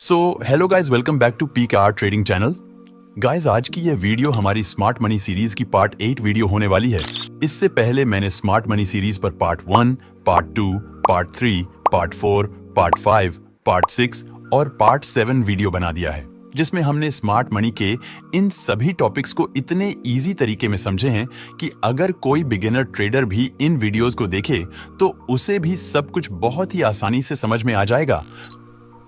So hello guys, welcome back to PKR trading channel. Guys, आज की यह video हमारी स्मार्ट मनी सीरीज की पार्ट 8 वीडियो होने वाली है। इससे पहले मैंने स्मार्ट मनी सीरीज पर part 1, part 2, part 3, part 4, part 5, part 6 और पार्ट 7 वीडियो बना दिया है, जिसमें हमने स्मार्ट मनी के इन सभी टॉपिक्स को इतने इजी तरीके में समझे हैं कि अगर कोई बिगिनर ट्रेडर भी इन वीडियोस को देखे तो उसे भी सब कुछ बहुत ही आसानी से समझ में आ जाएगा।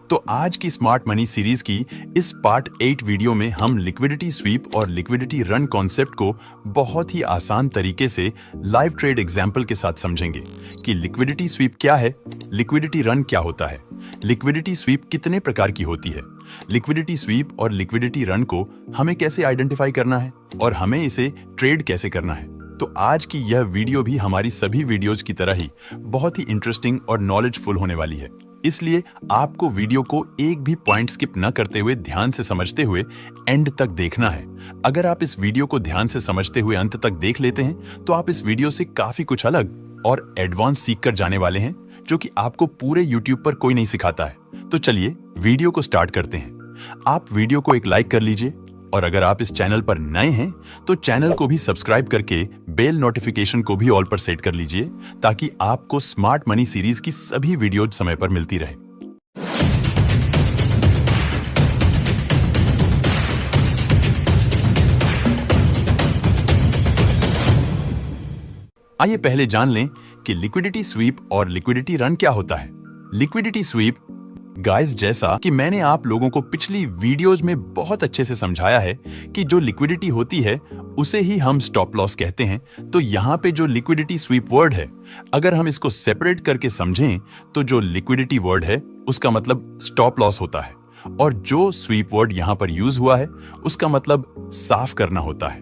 तो आज की स्मार्ट मनी सीरीज की इस पार्ट 8 वीडियो में हम लिक्विडिटी स्वीप और लिक्विडिटी रन कॉन्सेप्ट को बहुत ही आसान तरीके से लाइव ट्रेड एग्जाम्पल के साथ समझेंगे कि लिक्विडिटी स्वीप क्या है, लिक्विडिटी रन क्या होता है, लिक्विडिटी स्वीप कितने प्रकार की होती है, लिक्विडिटी स्वीप और लिक्विडिटी रन को हमें कैसे आइडेंटिफाई करना है और हमें इसे ट्रेड कैसे करना है। तो आज की यह वीडियो भी हमारी सभी वीडियोज की तरह ही बहुत ही इंटरेस्टिंग और नॉलेजफुल होने वाली है, इसलिए आपको वीडियो को एक भी पॉइंट स्किप न करते हुए ध्यान से समझते हुए एंड तक देखना है। अगर आप इस वीडियो को ध्यान से समझते हुए अंत तक देख लेते हैं तो आप इस वीडियो से काफी कुछ अलग और एडवांस सीख कर जाने वाले हैं, जो कि आपको पूरे YouTube पर कोई नहीं सिखाता है। तो चलिए वीडियो को स्टार्ट करते हैं। आप वीडियो को एक लाइक कर लीजिए और अगर आप इस चैनल पर नए हैं तो चैनल को भी सब्सक्राइब करके बेल नोटिफिकेशन को भी ऑल पर सेट कर लीजिए, ताकि आपको स्मार्ट मनी सीरीज की सभी वीडियोज समय पर मिलती रहे। आइए पहले जान लें कि लिक्विडिटी स्वीप और लिक्विडिटी रन क्या होता है। लिक्विडिटी स्वीप गाइस, जैसा कि मैंने आप लोगों को पिछली वीडियोज में बहुत अच्छे से समझाया है कि जो लिक्विडिटी होती है उसे ही हम स्टॉप लॉस कहते हैं। तो यहाँ पे जो लिक्विडिटी स्वीप वर्ड है, अगर हम इसको सेपरेट करके समझें तो जो लिक्विडिटी वर्ड है उसका मतलब स्टॉप लॉस होता है, और जो स्वीप वर्ड यहाँ पर यूज हुआ है उसका मतलब साफ करना होता है।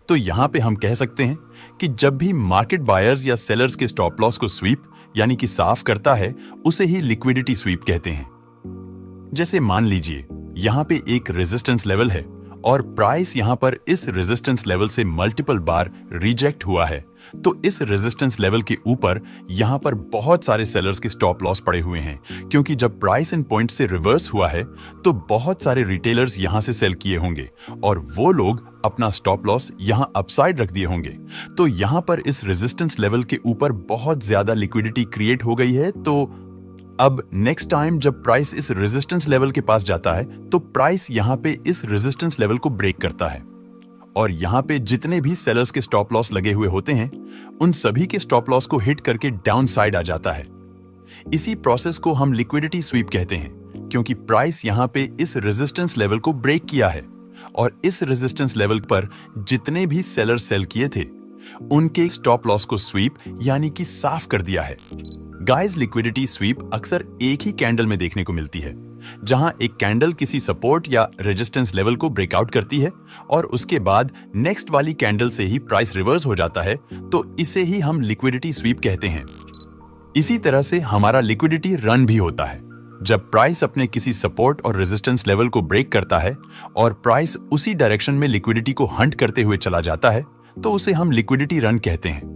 तो यहाँ पे हम कह सकते हैं कि जब भी मार्केट बायर्स या सेलर्स के स्टॉप लॉस को स्वीप यानी कि साफ करता है, उसे ही लिक्विडिटी स्वीप कहते हैं। जैसे मान लीजिए यहाँ पे एक रेजिस्टेंस लेवल है और प्राइस यहाँ पर इस रेजिस्टेंस लेवल से मल्टीपल बार रिजेक्ट हुआ है, तो इस रेजिस्टेंस लेवल के ऊपर यहाँ पर बहुत सारे सेलर्स के स्टॉप लॉस पड़े हुए हैं, क्योंकि जब प्राइस इन पॉइंट से रिवर्स हुआ है तो बहुत सारे रिटेलर्स यहाँ से सेल किए होंगे और वो लोग अपना स्टॉप लॉस यहाँ अपसाइड रख दिए होंगे। तो यहाँ पर इस रेजिस्टेंस लेवल के ऊपर बहुत ज्यादा लिक्विडिटी क्रिएट हो गई है। तो अब नेक्स्ट टाइम जब प्राइस इस रेजिस्टेंस लेवल के पास जाता है तो प्राइस यहाँ पे इस रेजिस्टेंस लेवल को ब्रेक करता है और यहाँ पे जितने भी सेलर्स के स्टॉप लॉस लगे हुए होते हैं उन सभी के स्टॉप लॉस को हिट करके डाउन साइड आ जाता है। इसी प्रोसेस को हम लिक्विडिटी स्वीप कहते हैं, क्योंकि प्राइस यहाँ पे इस रेजिस्टेंस लेवल को ब्रेक किया है और इस रेजिस्टेंस लेवल पर जितने भी सेलर्स सेल किए थे उनके स्टॉप लॉस को स्वीप यानी कि साफ कर दिया है। गाइस, लिक्विडिटी स्वीप अक्सर एक ही कैंडल में देखने को मिलती है, जहां एक कैंडल किसी सपोर्ट या रेजिस्टेंस लेवल को ब्रेकआउट करती है और उसके बाद नेक्स्ट वाली कैंडल से ही प्राइस रिवर्स हो जाता है, तो इसे ही हम लिक्विडिटी स्वीप कहते हैं। इसी तरह से हमारा लिक्विडिटी रन भी होता है। जब प्राइस अपने किसी सपोर्ट और रेजिस्टेंस लेवल को ब्रेक करता है और प्राइस उसी डायरेक्शन में लिक्विडिटी को हंट करते हुए चला जाता है, तो उसे हम लिक्विडिटी रन कहते हैं।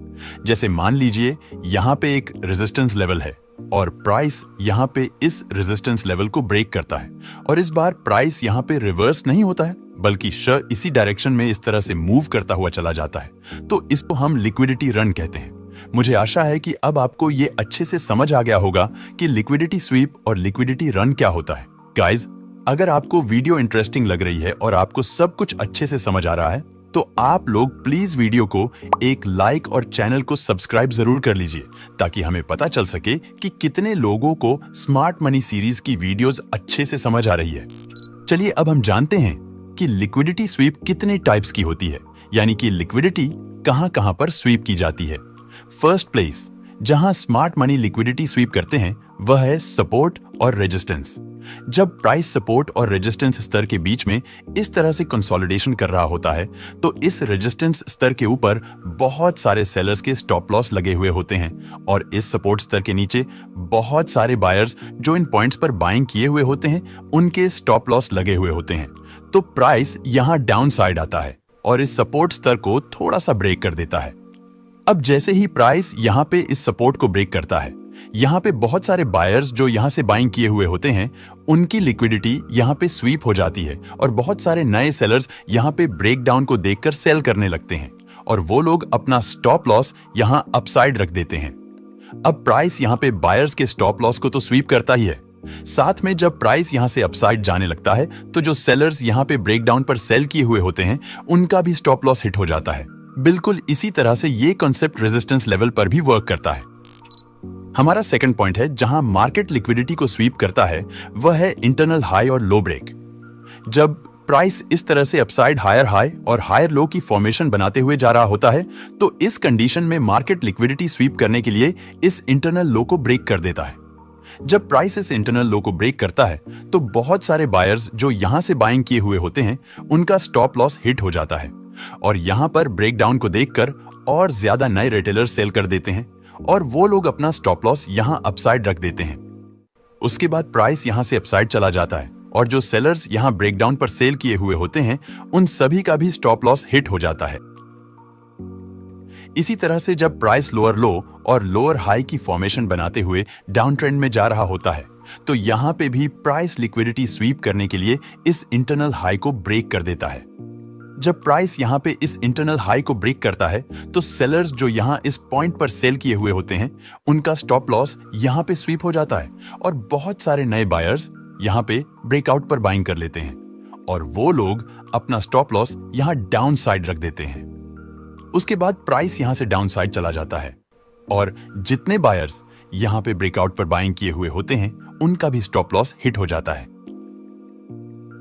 जैसे मान लीजिए यहाँ पे एक रेजिस्टेंस लेवल है और प्राइस यहाँ पे इस रेजिस्टेंस लेवल को ब्रेक करता है और इस बार प्राइस यहाँ पे रिवर्स नहीं होता है, बल्कि इसी डायरेक्शन में इस तरह से मूव करता हुआ चला जाता है, तो इसको हम लिक्विडिटी रन कहते हैं। मुझे आशा है कि अब आपको ये अच्छे से समझ आ गया होगा कि लिक्विडिटी स्वीप और लिक्विडिटी रन क्या होता है। गाइज, अगर आपको वीडियो इंटरेस्टिंग लग रही है और आपको सब कुछ अच्छे से समझ आ रहा है तो आप लोग प्लीज वीडियो को एक लाइक और चैनल को सब्सक्राइब जरूर कर लीजिए, ताकि हमें पता चल सके कि कितने लोगों को स्मार्ट मनी सीरीज की वीडियोस अच्छे से समझ आ रही है। चलिए अब हम जानते हैं कि लिक्विडिटी स्वीप कितने टाइप्स की होती है, यानी कि लिक्विडिटी कहां-कहां पर स्वीप की जाती है। फर्स्ट प्लेस जहां स्मार्ट मनी लिक्विडिटी स्वीप करते हैं वह है सपोर्ट और रेजिस्टेंस। जब प्राइस सपोर्ट और रेजिस्टेंस स्तर के बीच में इस तरह से कंसोलिडेशन कर रहा होता है तो इस रेजिस्टेंस स्तर के ऊपर बहुत सारे सेलर्स के स्टॉप लॉस लगे हुए होते हैं और इस सपोर्ट स्तर के नीचे बहुत सारे बायर्स जो इन पॉइंट्स पर बाइंग किए हुए होते हैं उनके स्टॉप लॉस लगे हुए होते हैं। तो प्राइस यहाँ डाउन साइड आता है और इस सपोर्ट स्तर को थोड़ा सा ब्रेक कर देता है। अब जैसे ही प्राइस यहाँ पे इस सपोर्ट को ब्रेक करता है, यहाँ पे बहुत सारे बायर्स जो यहाँ से बाइंग किए हुए होते हैं, उनकी लिक्विडिटी यहाँ पे स्वीप हो जाती है और बहुत सारे नए सेलर्स यहाँ पे ब्रेकडाउन को देखकर सेल करने लगते हैं और वो लोग अपना स्टॉप लॉस यहाँ अपसाइड रख देते हैं। अब प्राइस यहाँ पे बायर्स के स्टॉप लॉस को तो स्वीप करता ही है, साथ में जब प्राइस यहाँ से अपसाइड जाने लगता है तो जो सेलर्स यहाँ पे ब्रेकडाउन पर सेल किए हुए होते हैं उनका भी स्टॉप लॉस हिट हो जाता है। बिल्कुल इसी तरह से ये कॉन्सेप्ट रेजिस्टेंस लेवल पर भी वर्क करता है। हमारा सेकंड पॉइंट है जहां मार्केट लिक्विडिटी को स्वीप करता है, वह है इंटरनल हाई और लो ब्रेक। जब प्राइस इस तरह से अपसाइड हायर हाई और हायर लो की फॉर्मेशन बनाते हुए जा रहा होता है तो इस कंडीशन में मार्केट लिक्विडिटी स्वीप करने के लिए इस इंटरनल लो को ब्रेक कर देता है। जब प्राइस इस इंटरनल लो को ब्रेक करता है तो बहुत सारे बायर्स जो यहां से बाइंग किए हुए होते हैं उनका स्टॉप लॉस हिट हो जाता है और यहां पर ब्रेकडाउन को देखकर और ज्यादा नए रिटेलर सेल कर देते हैं और वो लोग अपना स्टॉप लॉस यहां अपसाइड रख देते हैं। उसके बाद प्राइस यहां से अपसाइड चला जाता है और जो सेलर्स यहां ब्रेकडाउन पर सेल किए हुए होते हैं उन सभी का भी स्टॉप लॉस हिट हो जाता है। इसी तरह से जब प्राइस लोअर लो और लोअर हाई की फॉर्मेशन बनाते हुए डाउन ट्रेंड में जा रहा होता है तो यहां पे भी प्राइस लिक्विडिटी स्वीप करने के लिए इस इंटरनल हाई को ब्रेक कर देता है। जब प्राइस यहां पे इस इंटरनल हाई को ब्रेक करता है तो सेलर्स जो यहां इस पॉइंट पर सेल किए हुए होते हैं उनका स्टॉप लॉस यहां पे स्वीप हो जाता है और बहुत सारे नए बायर्स यहां पे ब्रेकआउट पर बाइंग कर लेते हैं और वो लोग अपना स्टॉप लॉस यहां डाउन साइड रख देते हैं। उसके बाद प्राइस यहां से डाउन साइड चला जाता है और जितने बायर्स यहां पे ब्रेकआउट पर बाइंग किए हुए होते हैं उनका भी स्टॉप लॉस हिट हो जाता है।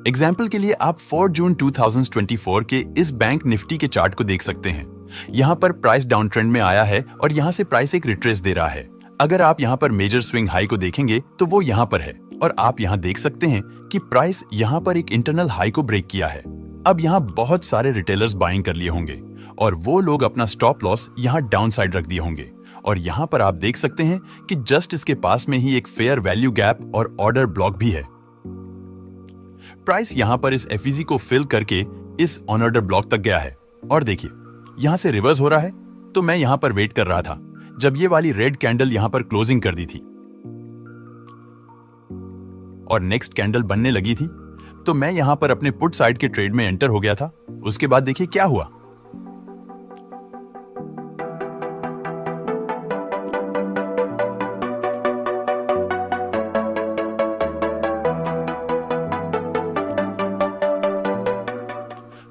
एग्जाम्पल के लिए आप 4 जून 2024 के इस बैंक निफ्टी के चार्ट को देख सकते हैं। यहाँ पर प्राइस डाउन ट्रेंड में आया है और यहाँ से प्राइस एक रिट्रेस दे रहा है। अगर आप यहाँ पर मेजर स्विंग हाई को देखेंगे तो वो यहाँ पर है और आप यहाँ देख सकते हैं कि प्राइस यहाँ पर एक इंटरनल हाई को ब्रेक किया है। अब यहाँ बहुत सारे रिटेलर्स बाइंग कर लिए होंगे और वो लोग अपना स्टॉप लॉस यहाँ डाउन साइड रख दिए होंगे और यहाँ पर आप देख सकते हैं कि जस्ट इसके पास में ही एक फेयर वैल्यू गैप और ऑर्डर ब्लॉक भी है। प्राइस यहां पर इस एफईजी को फिल करके इस ऑन ऑर्डर ब्लॉक तक गया है और देखिए यहां से रिवर्स हो रहा है। तो मैं यहां पर वेट कर रहा था जब ये वाली रेड कैंडल यहां पर क्लोजिंग कर दी थी और नेक्स्ट कैंडल बनने लगी थी तो मैं यहां पर अपने पुट साइड के ट्रेड में एंटर हो गया था। उसके बाद देखिए क्या हुआ।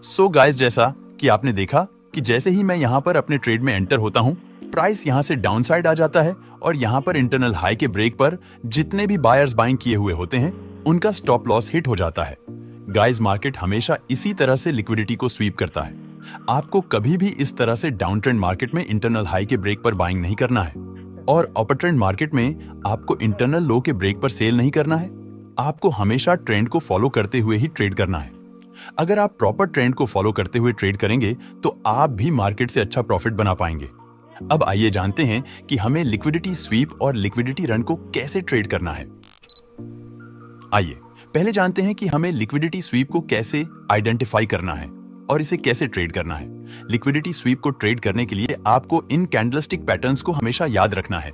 सो गाइस, जैसा कि आपने देखा कि जैसे ही मैं यहां पर अपने ट्रेड में एंटर होता हूं प्राइस यहां से डाउन साइड आ जाता है और यहां पर इंटरनल हाई के ब्रेक पर जितने भी बायर्स बाइंग किए हुए होते हैं उनका स्टॉप लॉस हिट हो जाता है। गाइस, मार्केट हमेशा इसी तरह से लिक्विडिटी को स्वीप करता है। आपको कभी भी इस तरह से डाउन ट्रेंड मार्केट में इंटरनल हाई के ब्रेक पर बाइंग नहीं करना है और अपर ट्रेंड मार्केट में आपको इंटरनल लो के ब्रेक पर सेल नहीं करना है। आपको हमेशा ट्रेंड को फॉलो करते हुए ही ट्रेड करना है। अगर आप प्रॉपर ट्रेंड को फॉलो करते हुए ट्रेड करेंगे तो आप भी मार्केट से अच्छा प्रॉफिट बना पाएंगे। अब आइए जानते हैं कि हमें लिक्विडिटी स्वीप और लिक्विडिटी रन को कैसे ट्रेड करना है। आइए पहले जानते हैं कि हमें लिक्विडिटी स्वीप को कैसे आइडेंटिफाई करना है और इसे कैसे ट्रेड करना है। लिक्विडिटी स्वीप को ट्रेड करने के लिए आपको इन कैंडलस्टिक पैटर्न्स को हमेशा याद रखना है।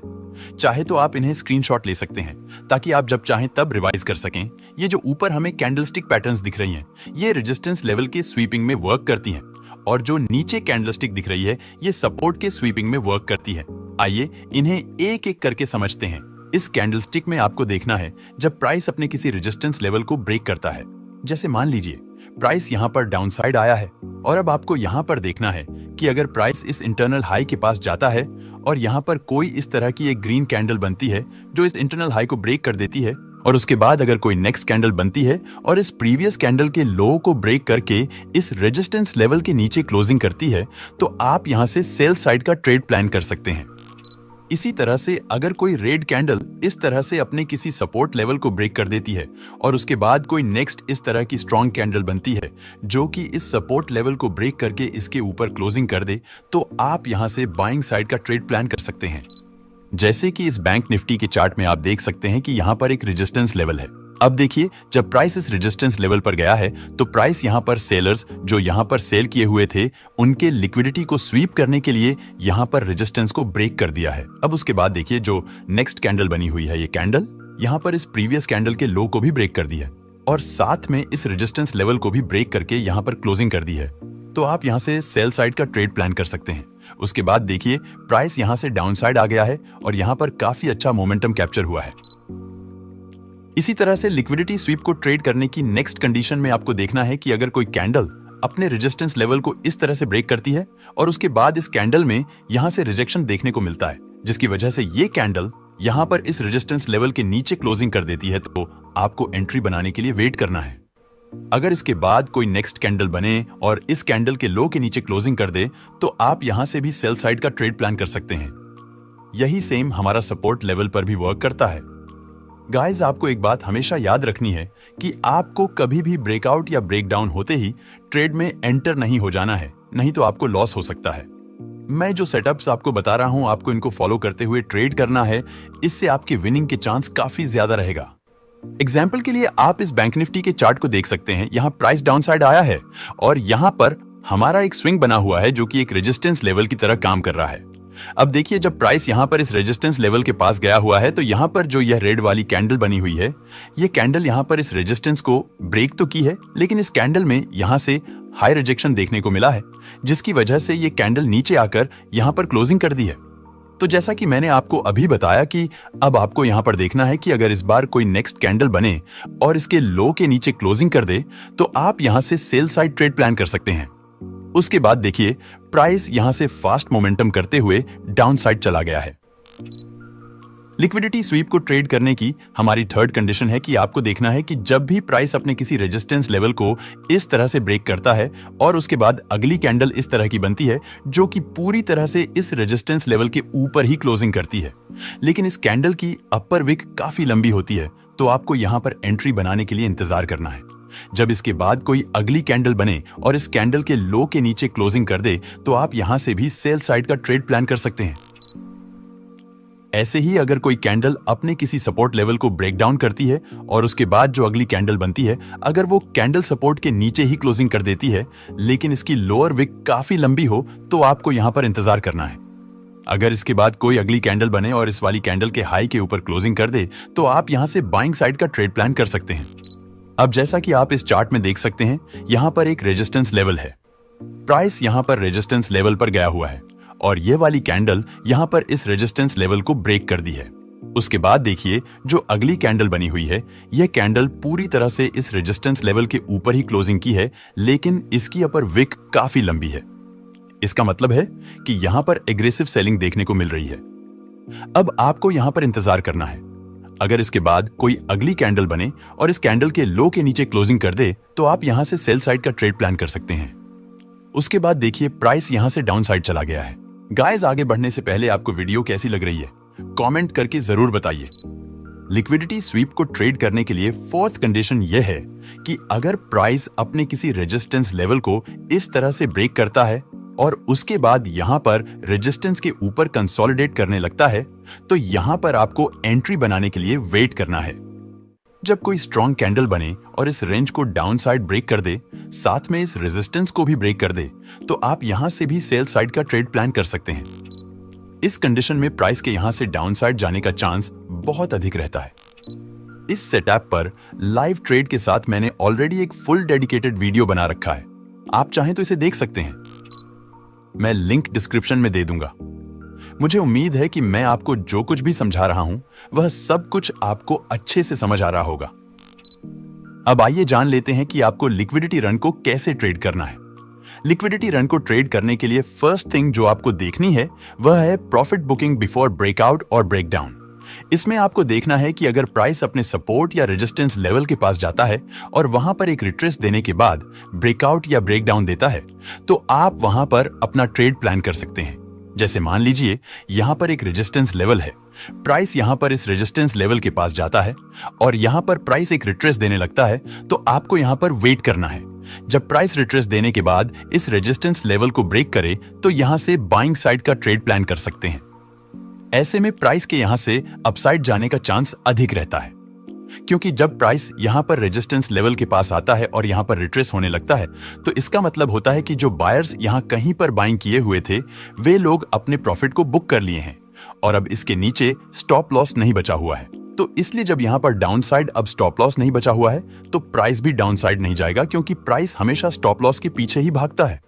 चाहे तो आप इन्हें स्क्रीनशॉट ले सकते हैं ताकि आप जब चाहें तब रिवाइज कर सकें। ये जो ऊपर हमें कैंडलस्टिक पैटर्न्स दिख रही हैं, ये रेजिस्टेंस लेवल के स्वीपिंग में वर्क करती हैं और जो नीचे कैंडलस्टिक दिख रही है ये सपोर्ट के स्वीपिंग में वर्क करती है। आइए इन्हें एक एक करके समझते हैं। इस कैंडलस्टिक में आपको देखना है जब प्राइस अपने किसी रेजिस्टेंस लेवल को ब्रेक करता है। जैसे मान लीजिए प्राइस यहाँ पर डाउन साइड आया है और अब आपको यहाँ पर देखना है कि अगर प्राइस इस इंटरनल हाई के पास जाता है और यहाँ पर कोई इस तरह की एक ग्रीन कैंडल बनती है जो इस इंटरनल हाई को ब्रेक कर देती है और उसके बाद अगर कोई नेक्स्ट कैंडल बनती है और इस प्रीवियस कैंडल के लो को ब्रेक करके इस रेजिस्टेंस लेवल के नीचे क्लोजिंग करती है तो आप यहाँ से सेल साइड का ट्रेड प्लान कर सकते हैं। इसी तरह से अगर कोई रेड कैंडल इस तरह से अपने किसी सपोर्ट लेवल को ब्रेक कर देती है और उसके बाद कोई नेक्स्ट इस तरह की स्ट्रॉन्ग कैंडल बनती है जो कि इस सपोर्ट लेवल को ब्रेक करके इसके ऊपर क्लोजिंग कर दे तो आप यहां से बाइंग साइड का ट्रेड प्लान कर सकते हैं। जैसे कि इस बैंक निफ्टी के चार्ट में आप देख सकते हैं कि यहाँ पर एक रेजिस्टेंस लेवल है अब देखिए, जब प्राइस इस रेजिस्टेंस लेवल पर गया है तो प्राइस यहां पर सेलर्स जो यहां पर सेल किए हुए थे उनके लिक्विडिटी को स्वीप करने के लिए यहां पर रेजिस्टेंस को ब्रेक कर दिया है। अब उसके बाद देखिए, जो नेक्स्ट कैंडल बनी हुई है, ये कैंडल यहां पर इस प्रीवियस कैंडल के लो को भी ब्रेक कर दिया है और साथ में इस रेजिस्टेंस लेवल को भी ब्रेक करके यहां पर क्लोजिंग कर दी है। तो आप यहां से सेल साइड का ट्रेड प्लान कर सकते हैं। उसके बाद देखिए, प्राइस यहां से डाउन साइड आ गया है और यहां पर काफी अच्छा मोमेंटम कैप्चर हुआ है। इसी तरह से लिक्विडिटी स्वीप को ट्रेड करने की नेक्स्ट कंडीशन में आपको देखना है कि अगर कोई कैंडल अपने रेजिस्टेंस लेवल को इस तरह से ब्रेक करती है और उसके बाद इस कैंडल में यहां से रिजेक्शन देखने को मिलता है, जिसकी वजह से ये कैंडल यहां पर इस रेजिस्टेंस लेवल के नीचे क्लोजिंग कर देती है, तो आपको एंट्री बनाने के लिए वेट करना है। अगर इसके बाद कोई नेक्स्ट कैंडल बने और इस कैंडल के लो के नीचे क्लोजिंग कर दे तो आप यहां से भी सेल साइड का ट्रेड प्लान कर सकते हैं। यही सेम हमारा सपोर्ट लेवल पर भी वर्क करता है। गाइस, आपको एक बात हमेशा याद रखनी है कि आपको कभी भी ब्रेकआउट या ब्रेकडाउन होते ही ट्रेड में एंटर नहीं हो जाना है, नहीं तो आपको लॉस हो सकता है। मैं जो सेटअप्स आपको बता रहा हूं, आपको इनको फॉलो करते हुए ट्रेड करना है, इससे आपके विनिंग के चांस काफी ज्यादा रहेगा। एग्जाम्पल के लिए आप इस बैंक निफ्टी के चार्ट को देख सकते हैं। यहाँ प्राइस डाउन साइड आया है और यहाँ पर हमारा एक स्विंग बना हुआ है जो कि एक रेजिस्टेंस लेवल की तरह काम कर रहा है। अब देखिए, जब प्राइस यहाँ पर इस रेजिस्टेंस लेवल के पास गया हुआ है तो यहाँ पर जो यह रेड वाली कैंडल बनी हुई है, ये कैंडल यहाँ पर इस रेजिस्टेंस को ब्रेक तो की है, लेकिन इस कैंडल में यहाँ से हाई रिजेक्शन देखने को मिला है, जिसकी वजह से ये कैंडल नीचे आकर यहाँ पर क्लोजिंग कर दी है। तो जैसा कि मैंने आपको अभी बताया कि अब आपको यहां पर देखना है कि अगर इस बार कोई नेक्स्ट कैंडल बने और इसके लो के नीचे क्लोजिंग कर दे तो आप यहां से सेल साइड ट्रेड प्लान कर सकते हैं। उसके बाद देखिए, प्राइस यहां से फास्ट मोमेंटम करते हुए डाउन साइड चला गया है। लिक्विडिटी स्वीप को ट्रेड करने की हमारी थर्ड कंडीशन है कि आपको देखना है कि जब भी प्राइस अपने किसी रेजिस्टेंस लेवल को इस तरह से ब्रेक करता है और उसके बाद अगली कैंडल इस तरह की बनती है जो कि पूरी तरह से इस रेजिस्टेंस लेवल के ऊपर ही क्लोजिंग करती है, लेकिन इस कैंडल की अपर विक काफी लंबी होती है, तो आपको यहां पर एंट्री बनाने के लिए इंतजार करना है। जब इसके बाद कोई अगली कैंडल बने और इस कैंडल के लो के नीचे क्लोजिंग कर दे तो आप यहां से भी सेल साइड का ट्रेड प्लान कर सकते हैं। ऐसे ही अगर कोई कैंडल अपने किसी सपोर्ट लेवल को ब्रेक डाउन करती है और उसके बाद जो अगली कैंडल बनती है, अगर वो कैंडल सपोर्ट के नीचे ही क्लोजिंग कर देती है लेकिन इसकी लोअर विक काफी लंबी हो, तो आपको यहां पर इंतजार करना है। अगर इसके बाद कोई अगली कैंडल बने और इस वाली कैंडल के हाई के ऊपर क्लोजिंग कर दे तो आप यहां से बाइंग साइड का ट्रेड प्लान कर सकते हैं। अब जैसा कि आप इस चार्ट में देख सकते हैं, यहां पर एक रेजिस्टेंस लेवल है। प्राइस यहां पर रेजिस्टेंस लेवल पर गया हुआ है और ये वाली कैंडल यहां पर इस रेजिस्टेंस लेवल को ब्रेक कर दी है। उसके बाद देखिए, जो अगली कैंडल बनी हुई है, यह कैंडल पूरी तरह से इस रेजिस्टेंस लेवल के ऊपर ही क्लोजिंग की है, लेकिन इसकी अपर विक काफी लंबी है। इसका मतलब है कि यहां पर एग्रेसिव सेलिंग देखने को मिल रही है। अब आपको यहां पर इंतजार करना है। अगर इसके बाद कोई अगली कैंडल बने और इस कैंडल के लो के नीचे क्लोजिंग कर दे तो आप यहां से सेल साइड का ट्रेड प्लान कर सकते हैं। उसके बाद देखिए, प्राइस यहां से डाउन साइड चला गया है। गाइस, आगे बढ़ने से पहले आपको वीडियो कैसी लग रही है कमेंट करके जरूर बताइए। लिक्विडिटी स्वीप को ट्रेड करने के लिए फोर्थ कंडीशन यह है कि अगर प्राइस अपने किसी रेजिस्टेंस लेवल को इस तरह से ब्रेक करता है और उसके बाद यहां पर रेजिस्टेंस के ऊपर कंसोलिडेट करने लगता है, तो यहां पर आपको एंट्री बनाने के लिए वेट करना है। जब कोई स्ट्रॉन्ग कैंडल बने और इस रेंज को डाउन साइड ब्रेक कर दे, साथ में इस रेजिस्टेंस को भी ब्रेक कर दे, तो आप यहां से भी सेल साइड का ट्रेड प्लान कर सकते हैं। इस कंडीशन में प्राइस के यहां से डाउन साइड जाने का चांस बहुत अधिक रहता है। इस सेटअप पर लाइव ट्रेड के साथ मैंने ऑलरेडी एक फुल डेडिकेटेड वीडियो बना रखा है, आप चाहें तो इसे देख सकते हैं। मैं लिंक डिस्क्रिप्शन में दे दूंगा। मुझे उम्मीद है कि मैं आपको जो कुछ भी समझा रहा हूं वह सब कुछ आपको अच्छे से समझ आ रहा होगा। अब आइए जान लेते हैं कि आपको लिक्विडिटी रन को कैसे ट्रेड करना है। लिक्विडिटी रन को ट्रेड करने के लिए फर्स्ट थिंग जो आपको देखनी है वह है प्रॉफिट बुकिंग बिफोर ब्रेकआउट और ब्रेकडाउन। इसमें आपको देखना है कि अगर प्राइस अपने सपोर्ट या रेजिस्टेंस लेवल के पास जाता है और वहां पर एक रिट्रेस देने के बाद ब्रेकआउट या ब्रेकडाउन देता है, तो आप वहां पर अपना ट्रेड प्लान कर सकते हैं। जैसे मान लीजिए, यहां पर एक रेजिस्टेंस लेवल है, प्राइस यहां पर इस रेजिस्टेंस लेवल के पास जाता है और यहां पर प्राइस एक रिट्रेस देने लगता है, तो आपको यहां पर वेट करना है। जब प्राइस रिट्रेस देने के बाद इस रेजिस्टेंस लेवल को ब्रेक करे तो यहां से बाइंग साइड का ट्रेड प्लान कर सकते हैं। ऐसे में प्राइस के यहां से अपसाइड जाने का चांस अधिक रहता है, क्योंकि जब प्राइस यहाँ पर रेजिस्टेंस लेवल के पास आता है और यहाँ पर रिट्रेस होने लगता है तो इसका मतलब होता है कि जो बायर्स यहाँ कहीं पर बाइंग किए हुए थे वे लोग अपने प्रॉफिट को बुक कर लिए हैं और अब इसके नीचे स्टॉप लॉस नहीं बचा हुआ है। तो इसलिए जब यहाँ पर डाउन साइड अब स्टॉप लॉस नहीं बचा हुआ है तो प्राइस भी डाउन साइड नहीं जाएगा, क्योंकि प्राइस हमेशा स्टॉप लॉस के पीछे ही भागता है।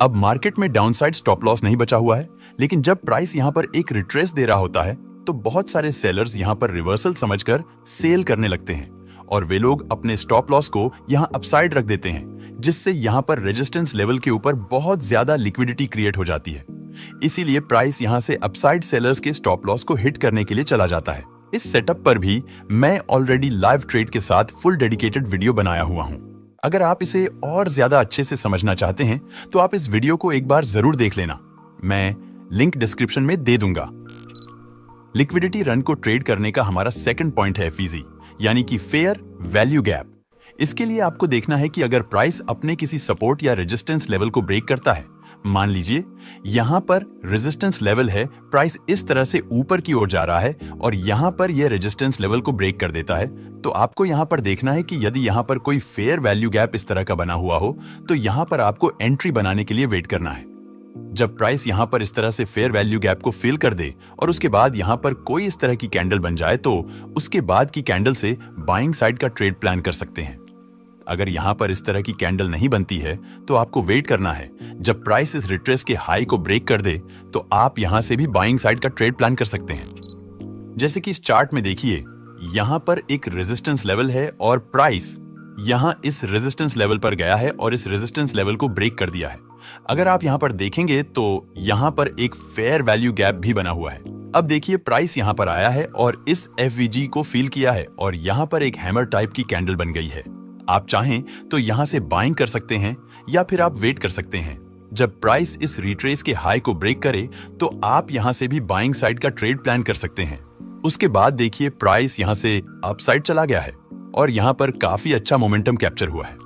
अब मार्केट में डाउन साइड स्टॉप लॉस नहीं बचा हुआ है, लेकिन जब प्राइस यहाँ पर एक रिट्रेस दे रहा होता है तो बहुत सारे सेलर्स यहाँ पर रिवर्सल समझकर सेल करने लगते हैं और वे लोग अपने स्टॉप लॉस को यहाँ अपसाइड रख देते हैं, जिससे यहाँ पर रेजिस्टेंस लेवल के ऊपर बहुत ज्यादा लिक्विडिटी क्रिएट हो जाती है। इसीलिए प्राइस यहाँ से अपसाइड सेलर्स के स्टॉप लॉस को हिट करने के लिए चला जाता है। इस सेटअप पर भी मैं ऑलरेडी लाइव ट्रेड के साथ फुल डेडिकेटेड वीडियो बनाया हुआ हूँ। अगर आप इसे और ज्यादा अच्छे से समझना चाहते हैं तो आप इस वीडियो को एक बार जरूर देख लेना, मैं लिंक डिस्क्रिप्शन में दे दूंगा। लिक्विडिटी रन को ट्रेड करने का हमारा सेकंड पॉइंट है FVG, यानी कि फेयर वैल्यू गैप। इसके लिए आपको देखना है कि अगर प्राइस अपने किसी सपोर्ट या रेजिस्टेंस लेवल को ब्रेक करता है, मान लीजिए यहां पर रेजिस्टेंस लेवल है, प्राइस इस तरह से ऊपर की ओर जा रहा है और यहां पर यह रेजिस्टेंस लेवल को ब्रेक कर देता है, तो आपको यहां पर देखना है कि यदि यहां पर कोई फेयर वैल्यू गैप इस तरह का बना हुआ हो तो यहां पर आपको एंट्री बनाने के लिए वेट करना है। जब प्राइस यहां पर इस तरह से फेयर वैल्यू गैप को फिल कर दे और उसके बाद यहां पर कोई इस तरह की कैंडल बन जाए तो उसके बाद की कैंडल से बाइंग साइड का ट्रेड प्लान कर सकते हैं। अगर यहां पर इस तरह की कैंडल नहीं बनती है तो आपको वेट करना है। जब प्राइस इस रिट्रेस के हाई को ब्रेक कर दे तो आप यहां से भी बाइंग साइड का ट्रेड प्लान कर सकते हैं। जैसे कि इस चार्ट में देखिए, यहां पर एक रेजिस्टेंस लेवल है और प्राइस यहां इस रेजिस्टेंस लेवल पर गया है और इस रेजिस्टेंस लेवल को ब्रेक कर दिया है। अगर आप यहां पर देखेंगे तो यहां पर एक फेयर वैल्यू गैप भी बना हुआ है। अब देखिए प्राइस यहां पर आया है और इस FVG को फील किया है और यहां पर एक हैमर टाइप की कैंडल बन गई है। आप चाहें तो यहां से बाइंग कर सकते हैं या फिर आप वेट कर सकते हैं। जब प्राइस इस रिट्रेस के हाई को ब्रेक करे तो आप यहां से भी बाइंग साइड का ट्रेड प्लान कर सकते हैं। उसके बाद देखिए प्राइस यहां से अप साइड चला गया है और यहां पर काफी अच्छा मोमेंटम कैप्चर हुआ है।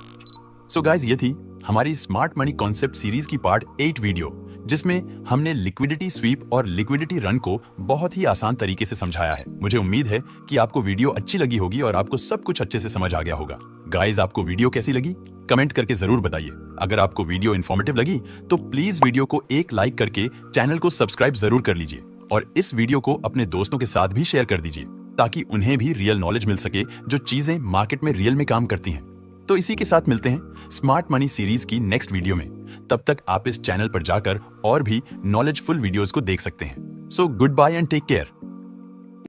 सो गाइस, ये थी हमारी स्मार्ट मनी कॉन्सेप्ट सीरीज की पार्ट 8 वीडियो, जिसमें हमने लिक्विडिटी स्वीप और लिक्विडिटी रन को बहुत ही आसान तरीके से समझाया है। मुझे उम्मीद है कि आपको वीडियो अच्छी लगी होगी और आपको सब कुछ अच्छे से समझ आ गया होगा। गाइस, आपको वीडियो कैसी लगी कमेंट करके जरूर बताइए। अगर आपको वीडियो इन्फॉर्मेटिव लगी तो प्लीज वीडियो को एक लाइक करके चैनल को सब्सक्राइब जरूर कर लीजिए और इस वीडियो को अपने दोस्तों के साथ भी शेयर कर दीजिए ताकि उन्हें भी रियल नॉलेज मिल सके जो चीजें मार्केट में रियल में काम करती हैं। तो इसी के साथ मिलते हैं स्मार्ट मनी सीरीज की नेक्स्ट वीडियो में। तब तक आप इस चैनल पर जाकर और भी नॉलेजफुल वीडियोस को देख सकते हैं। So goodbye and take care.